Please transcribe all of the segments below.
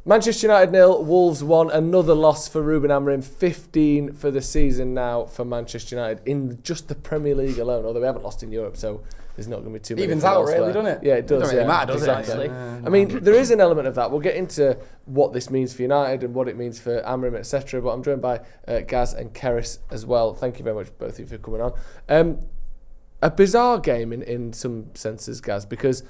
Manchester United 0, Wolves 1. Another loss for Ruben Amorim. 15 for the season now for Manchester United in just the Premier League alone. Although we haven't lost in Europe, so there's not going to be too many. Evens out, really, doesn't it? Yeah, it does. It doesn't really matter, does exactly. it? I mean, there is an element of that. We'll get into what this means for United and what it means for Amorim, etc. But I'm joined by Gaz and Cerys as well. Thank you very much, both of you, for coming on. A bizarre game in some senses, Gaz, because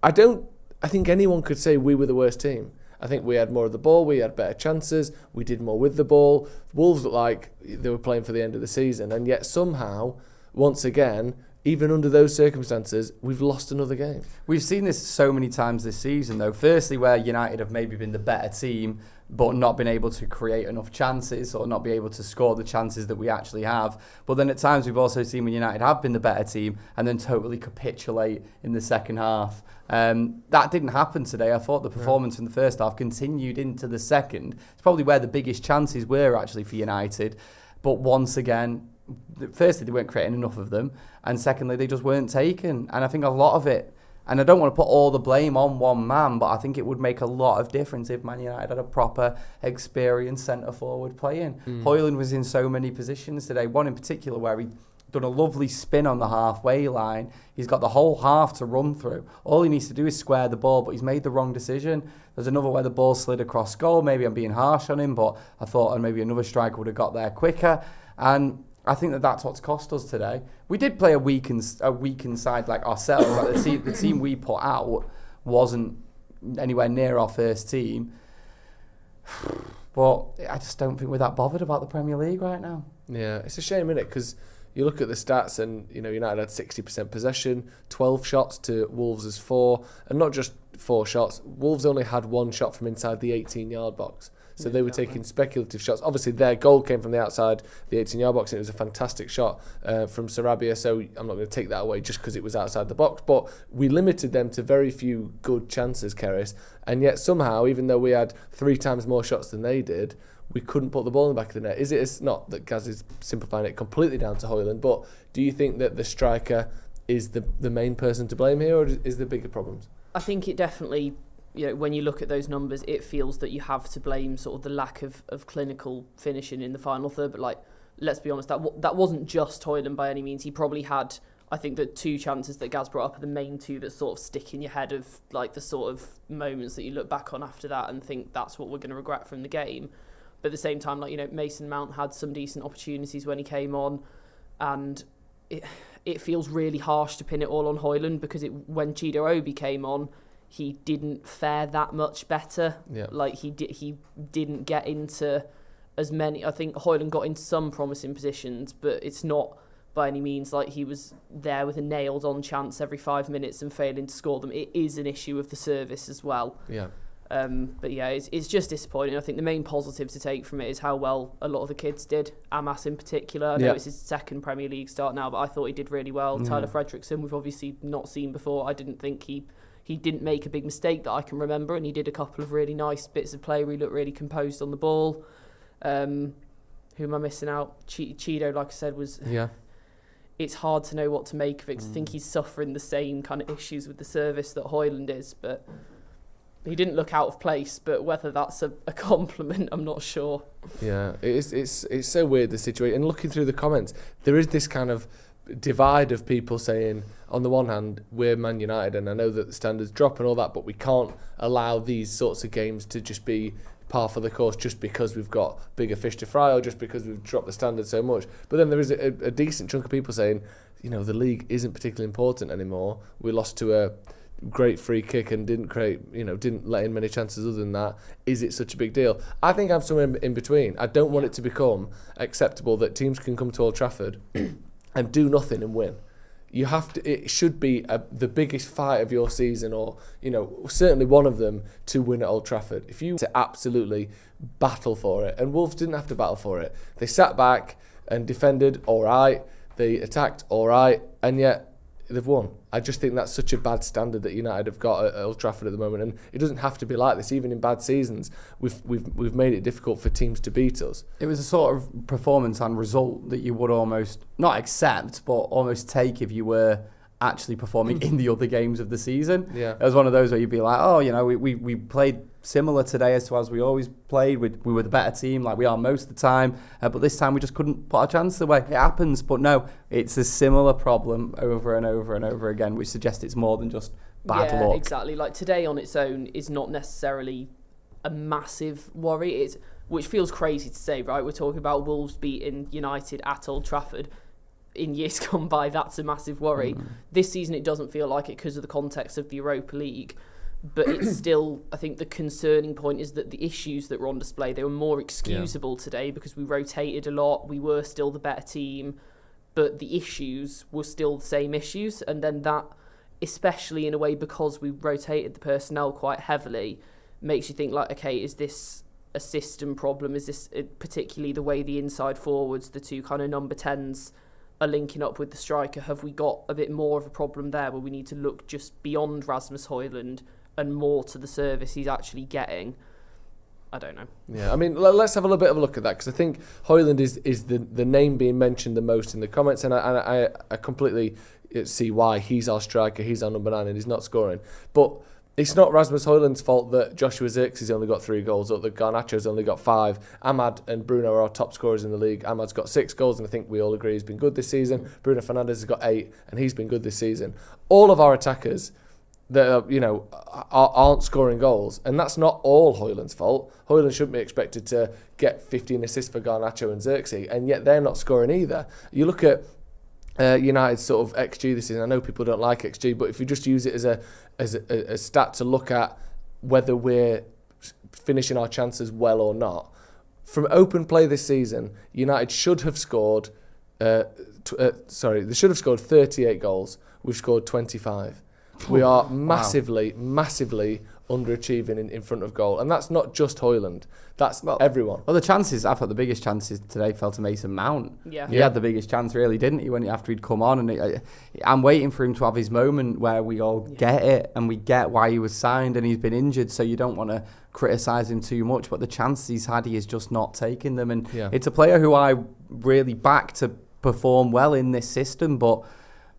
I think anyone could say we were the worst team. I think we had more of the ball, we had better chances, we did more with the ball. Wolves looked like they were playing for the end of the season, and yet somehow, once again, even under those circumstances, we've lost another game. We've seen this so many times this season, though. Firstly, where United have maybe been the better team, but not been able to create enough chances or not be able to score the chances that we actually have. But then at times we've also seen when United have been the better team and then totally capitulate in the second half. That didn't happen today. I thought the performance in the first half continued into the second. It's probably where the biggest chances were actually for United. But once again, firstly, they weren't creating enough of them. And secondly, they just weren't taken. And I think a lot of it, and I don't want to put all the blame on one man, but I think it would make a lot of difference if Man United had a proper, experienced centre-forward playing. Højlund was in so many positions today, one in particular where he done a lovely spin on the halfway line. He's got the whole half to run through. All he needs to do is square the ball, but he's made the wrong decision. There's another where the ball slid across goal. Maybe I'm being harsh on him, but I thought maybe another striker would have got there quicker. And I think that's what's cost us today. We did play a weakened side like ourselves. Like the team we put out wasn't anywhere near our first team. But I just don't think we're that bothered about the Premier League right now. Yeah, it's a shame, isn't it? Because you look at the stats and, United had 60% possession, 12 shots to Wolves' 4, and not just 4 shots. Wolves only had 1 shot from inside the 18-yard box. So they were taking speculative shots. Obviously, their goal came from the outside the 18-yard box, and it was a fantastic shot from Sarabia. So I'm not going to take that away just because it was outside the box. But we limited them to very few good chances, Cerys. And yet somehow, even though we had 3 times more shots than they did, we couldn't put the ball in the back of the net. Is it? It's not that Gaz is simplifying it completely down to Højlund, but do you think that the striker is the main person to blame here, or is there bigger problems? I think it definitely, when you look at those numbers, it feels that you have to blame sort of the lack of clinical finishing in the final third. But let's be honest, that wasn't just Højlund by any means. He probably had, I think, the 2 chances that Gaz brought up are the main 2 that sort of stick in your head of the sort of moments that you look back on after that and think that's what we're going to regret from the game. But at the same time, Mason Mount had some decent opportunities when he came on, and it feels really harsh to pin it all on Højlund because when Chido Obi came on, he didn't fare that much better. Yeah. He didn't get into as many. I think Højlund got into some promising positions, but it's not by any means like he was there with a nailed-on chance every 5 minutes and failing to score them. It is an issue of the service as well. Yeah. But yeah, it's just disappointing. I think the main positive to take from it is how well a lot of the kids did. Amas in particular. I know it's his 2nd Premier League start now, but I thought he did really well. Tyler Fredrickson, we've obviously not seen before. I didn't think he didn't make a big mistake that I can remember, and he did a couple of really nice bits of play where he looked really composed on the ball. Who am I missing out? Chido, like I said, was... Yeah. It's hard to know what to make of it, 'cause I think he's suffering the same kind of issues with the service that Højlund is, but... He didn't look out of place, but whether that's a compliment, I'm not sure. Yeah, it's so weird, the situation. And looking through the comments, there is this kind of divide of people saying, on the one hand, we're Man United, and I know that the standards drop and all that, but we can't allow these sorts of games to just be par for the course just because we've got bigger fish to fry or just because we've dropped the standards so much. But then there is a decent chunk of people saying, the league isn't particularly important anymore. We lost to a great free kick and didn't let in many chances other than that. Is it such a big deal? I think I'm somewhere in between. I don't want it to become acceptable that teams can come to Old Trafford and do nothing and win. You have to. It should be the biggest fight of your season, or certainly one of them, to win at Old Trafford. If you to absolutely battle for it, and Wolves didn't have to battle for it. They sat back and defended all right. They attacked all right, and yet they've won. I just think that's such a bad standard that United have got at Old Trafford at the moment, and it doesn't have to be like this. Even in bad seasons, we've made it difficult for teams to beat us. It was a sort of performance and result that you would almost not accept, but almost take if you were actually performing in the other games of the season. Yeah. It was one of those where you'd be like, oh, you know, we played similar today as we always played. We were the better team, like we are most of the time, but this time we just couldn't put our chances away. It happens, but no, it's a similar problem over and over and over again, which suggests it's more than just bad luck. Yeah, exactly. Like today on its own is not necessarily a massive worry. Which feels crazy to say, right? We're talking about Wolves beating United at Old Trafford. In years gone by, that's a massive worry. This season it doesn't feel like it because of the context of the Europa League, but it's still, I think the concerning point is that the issues that were on display, they were more excusable today because we rotated a lot, we were still the better team, but the issues were still the same issues, and then that, especially in a way because we rotated the personnel quite heavily, makes you think like, okay, is this a system problem? Is this particularly the way the inside forwards, the two kind of number 10s, are linking up with the striker? Have we got a bit more of a problem there where we need to look just beyond Rasmus Højlund and more to the service he's actually getting? I don't know. Yeah, I mean, let's have a little bit of a look at that, because I think Højlund is the name being mentioned the most in the comments, and I completely see why. He's our striker, he's our number 9, and he's not scoring. But it's not Rasmus Højlund's fault that Joshua Cerys only got 3 goals, or that Garnacho's only got 5. Ahmad and Bruno are our top scorers in the league. Ahmad's got 6 goals, and I think we all agree he's been good this season. Bruno Fernandes has got 8, and he's been good this season. All of our attackers that aren't scoring goals, and that's not all Højlund's fault. Højlund shouldn't be expected to get 15 assists for Garnacho and Xerxes, and yet they're not scoring either. You look at United's sort of XG this season. I know people don't like XG, but if you just use it as a stat to look at whether we're finishing our chances well or not, from open play this season, United should have scored. They should have scored 38 goals. We've scored 25. We are massively underachieving in front of goal, and that's not just Højlund. That's everyone. Well, the chances, I thought the biggest chances today fell to Mason Mount. Yeah. He had the biggest chance, really, didn't he, after he'd come on? And I'm waiting for him to have his moment where we all get it and we get why he was signed, and he's been injured, so you don't want to criticise him too much. But the chances he's had, he is just not taking them. And it's a player who I really back to perform well in this system, but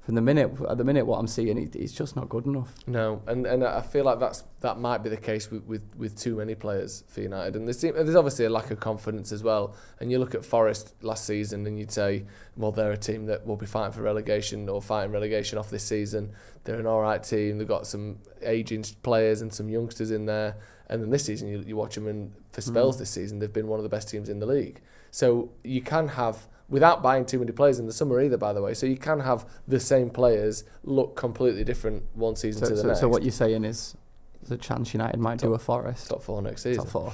at the minute, what I'm seeing, it's just not good enough. No, and I feel like that might be the case with too many players for United, and there's obviously a lack of confidence as well. And you look at Forest last season, and you'd say, well, they're a team that will be fighting for relegation or fighting relegation off this season. They're an all right team. They've got some aging players and some youngsters in there. And then this season, you watch them, and for spells this season, they've been one of the best teams in the league. So you can have, without buying too many players in the summer either, by the way, so you can have the same players look completely different one season to the next. So what you're saying is there's a chance United might do a Forest. Top 4 next season. Top 4.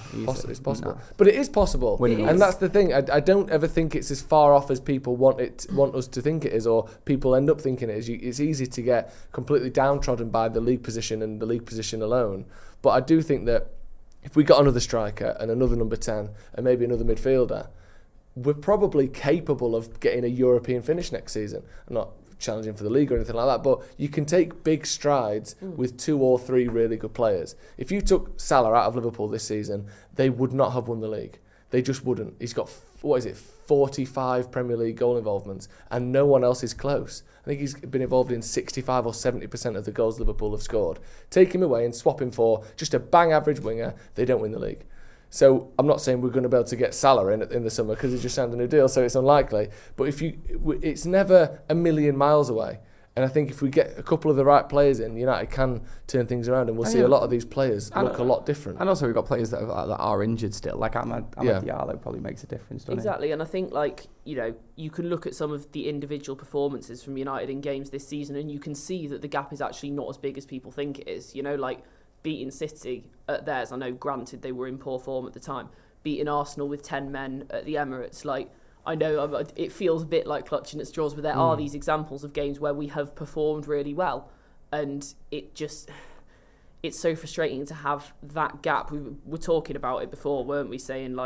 It's possible. No. But it is possible. And that's the thing. I don't ever think it's as far off as people want us to think it is, or people end up thinking it is. It's easy to get completely downtrodden by the league position and the league position alone. But I do think that if we got another striker and another number 10 and maybe another midfielder, we're probably capable of getting a European finish next season. I'm not challenging for the league or anything like that, but you can take big strides with 2 or 3 really good players. If you took Salah out of Liverpool this season, they would not have won the league. They just wouldn't. He's got, 45 Premier League goal involvements, and no one else is close. I think he's been involved in 65 or 70% of the goals Liverpool have scored. Take him away and swap him for just a bang average winger, they don't win the league. So I'm not saying we're going to be able to get Salah in the summer because he just signed a new deal, so it's unlikely. But it's never a million miles away. And I think if we get a couple of the right players in, United can turn things around, and we'll see a lot of these players look a lot different. And also we've got players that are injured still. Like Ahmad Diallo probably makes a difference, doesn't Exactly, and I think you can look at some of the individual performances from United in games this season, and you can see that the gap is actually not as big as people think it is. Beating City at theirs, I know, granted, they were in poor form at the time. Beating Arsenal with 10 men at the Emirates, I know it feels a bit like clutching at straws, but there are these examples of games where we have performed really well, and it's so frustrating to have that gap. We were talking about it before, weren't we? Saying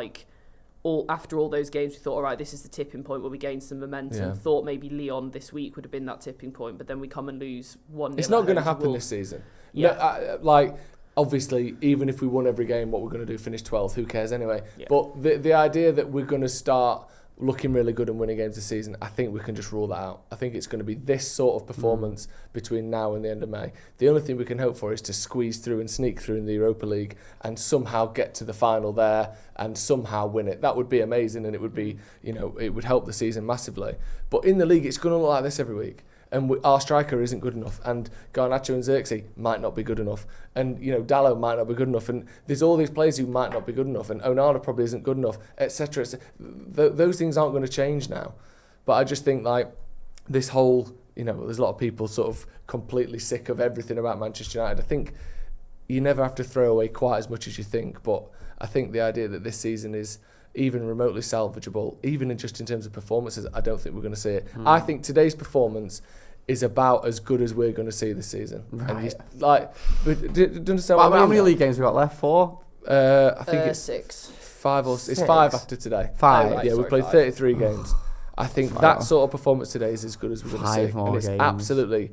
after all those games, we thought, all right, this is the tipping point where we gain some momentum. Yeah. Thought maybe Lyon this week would have been that tipping point, but then we come and lose 1-0. It's not going to happen this season. Yeah. No, obviously, even if we won every game, what we're going to do, finish 12th, who cares anyway? Yeah. But the idea that we're going to start looking really good and winning games this season, I think we can just rule that out. I think it's going to be this sort of performance between now and the end of May. The only thing we can hope for is to squeeze through and sneak through in the Europa League and somehow get to the final there and somehow win it. That would be amazing, and it would be, it would help the season massively. But in the league, it's going to look like this every week. And our striker isn't good enough, and Garnacho and Xerxes might not be good enough, and Dallo might not be good enough, and there's all these players who might not be good enough, and Onana probably isn't good enough, etc. Those things aren't going to change now. But I just think this whole, there's a lot of people sort of completely sick of everything about Manchester United. I think you never have to throw away quite as much as you think, but I think the idea that this season is even remotely salvageable, even just in terms of performances, I don't think we're going to see it. I think today's performance is about as good as we're going to see this season. Right. And do you understand what I mean? How many league games we got left? 4? I think it's 6. 5 or 6. It's 5 after today. 5. Right, Yeah, we played 5. 33 games. I think that sort of performance today is as good as we're going to see. 5 more and it's games. absolutely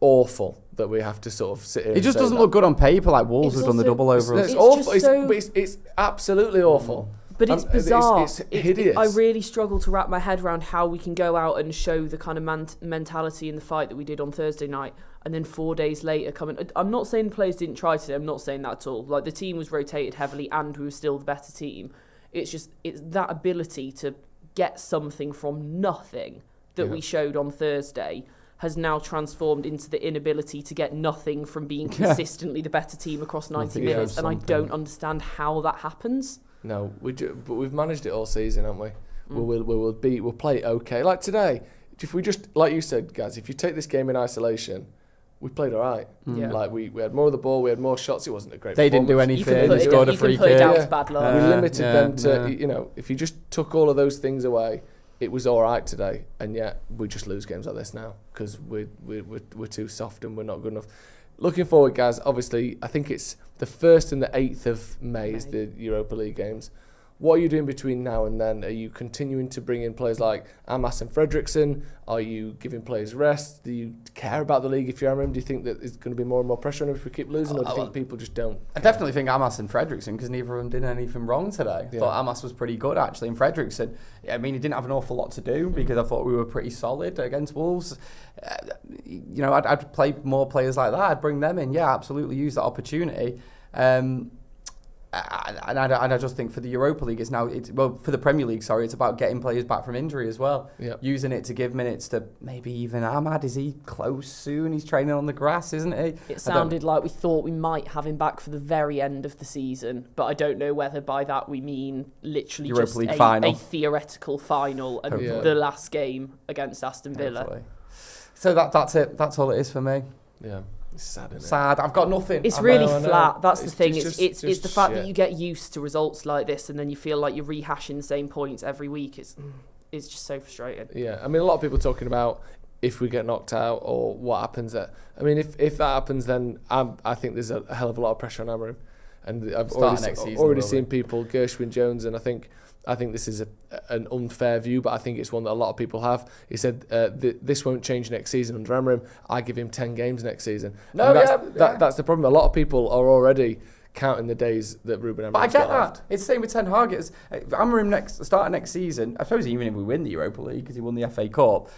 awful that we have to sort of sit here. It just doesn't look good on paper. Like Wolves have done the double over us. It's It's awful. just It's absolutely awful. But it's bizarre. It's hideous. I really struggle to wrap my head around how we can go out and show the kind of mentality in the fight that we did on Thursday night, and then 4 days later I'm not saying the players didn't try today. I'm not saying that at all. Like, the team was rotated heavily, and we were still the better team. It's that ability to get something from nothing that we showed on Thursday has now transformed into the inability to get nothing from being consistently the better team across 90 minutes, and I don't understand how that happens. No, but we've managed it all season, haven't we? We'll play okay. Like today, if we just, like you said, guys, if you take this game in isolation, we played all right. Yeah. Like we had more of the ball, we had more shots. It wasn't a great. They didn't do performance. anything. They scored a free You can put it kick. down to bad luck. We limited them to, if you just took all of those things away, it was all right today. And yet we just lose games like this now because we're too soft and we're not good enough. Looking forward, guys, obviously, I think it's the 1st and the 8th of May is the Europa League games. What are you doing between now and then? Are you continuing to bring in players like Amas and Fredrickson? Are you giving players rest? Do you care about the league if you're Amorim? Do you think that there's going to be more and more pressure on them if we keep losing, or do you think people just don't? I definitely think Amas and Fredrickson, because neither of them did anything wrong today. I thought Amas was pretty good, actually. And Fredrickson, he didn't have an awful lot to do because I thought we were pretty solid against Wolves. I'd play more players like that. I'd bring them in. Yeah, absolutely use that opportunity. And I just think for the Europa League, for the Premier League, it's about getting players back from injury as well. Yep. Using it to give minutes to maybe even Ahmad. Is he close soon? He's training on the grass, isn't he? It sounded like we thought we might have him back for the very end of the season, but I don't know whether by that we mean literally Europa just League final. a theoretical final and the last game against Aston Villa. Hopefully. So that's it. That's all it is for me. Yeah. It's sad, isn't it? Sad. I've got nothing. It's really flat. That's the thing. It's It's the fact shit. that you get used to results like this, and then you feel like you're rehashing the same points every week. It's just so frustrating. Yeah, a lot of people talking about if we get knocked out or what happens there. If that happens, then I think there's a hell of a lot of pressure on Amorim, and I've already seen people, Gershwin Jones, and I think this is an unfair view, but I think it's one that a lot of people have. He said this won't change next season under Amorim. I give him 10 games next season. That's the problem. A lot of people are already counting the days that Ruben Amorim's But I get got that. left. It's the same with Ten Hag. Amorim start next season. I suppose even if we win the Europa League because he won the FA Cup,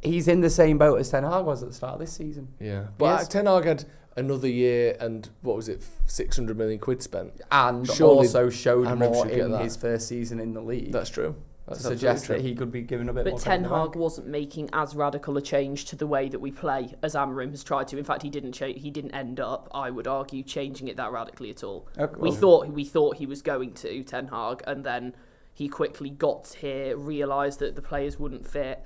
he's in the same boat as Ten Hag was at the start of this season. Yeah, but Ten Hag had another year and 600 million quid spent, and surely also showed Amorim more should get in that. his first season in the league. That's true. To That's suggest true. that he could be given a bit more. But Ten credit than Hag wasn't making as radical a change to the way that we play as Amorim has tried to. In fact, he didn't end up, I would argue, changing it that radically at all. Okay. We thought he was going to, Ten Hag, and then he quickly got here, realised that the players wouldn't fit,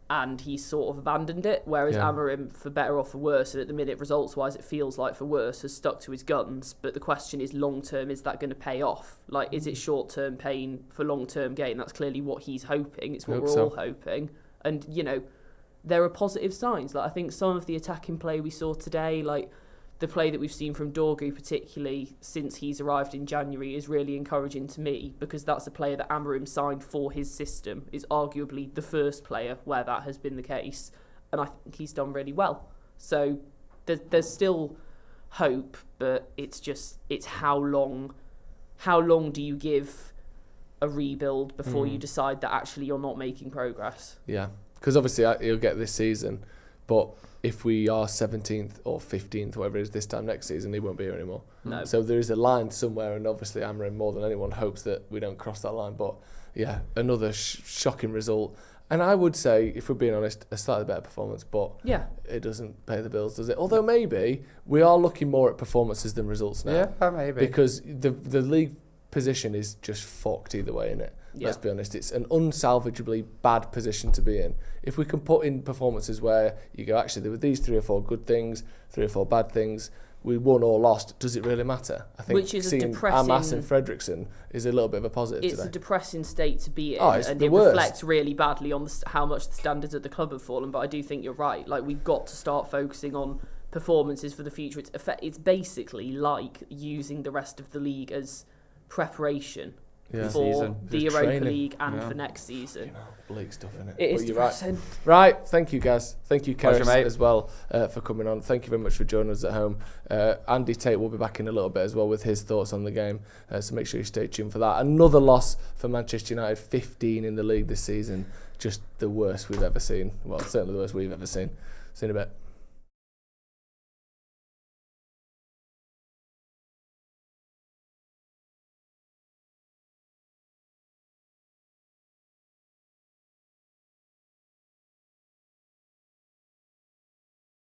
and he sort of abandoned it. Whereas Amorim, for better or for worse, and at the minute results-wise it feels like for worse, has stuck to his guns. But the question is, long-term, is that going to pay off? Like, is it short-term pain for long-term gain? That's clearly what he's hoping. It's what we're all hoping. And, there are positive signs. Like, I think some of the attacking play we saw today, like the play that we've seen from Dorgu, particularly since he's arrived in January, is really encouraging to me, because that's a player that Amorim signed for his system. Is arguably the first player where that has been the case, and I think he's done really well. So there's still hope, but it's how long do you give a rebuild before you decide that actually you're not making progress. Yeah, because obviously he'll get this season, but if we are 17th or 15th, whatever it is, this time next season, he won't be here anymore. No. So there is a line somewhere, and obviously Amorim more than anyone hopes that we don't cross that line. But yeah, another shocking result. And I would say, if we're being honest, a slightly better performance, but it doesn't pay the bills, does it? Although maybe we are looking more at performances than results now. Yeah, maybe. Because the league position is just fucked either way, innit? Let's be honest. It's an unsalvageably bad position to be in. If we can put in performances where you go, actually, there were these 3 or 4 good things, 3 or 4 bad things, we won or lost, does it really matter? I think Which is seeing Amas and Fredrickson is a little bit of a positive it's today. It's a depressing state to be in, and it worst. reflects really badly on how much the standards at the club have fallen, but I do think you're right. Like, we've got to start focusing on performances for the future. It's basically like using the rest of the league as preparation for the Europa League and for next season. Bleak stuff, innit? It is depressing. Right, thank you guys. Thank you, Cerys, as well, for coming on. Thank you very much for joining us at home. Andy Tate will be back in a little bit as well with his thoughts on the game, so make sure you stay tuned for that. Another loss for Manchester United, 15 in the league this season. Just the worst we've ever seen. Well, certainly the worst we've ever seen. See you in a bit.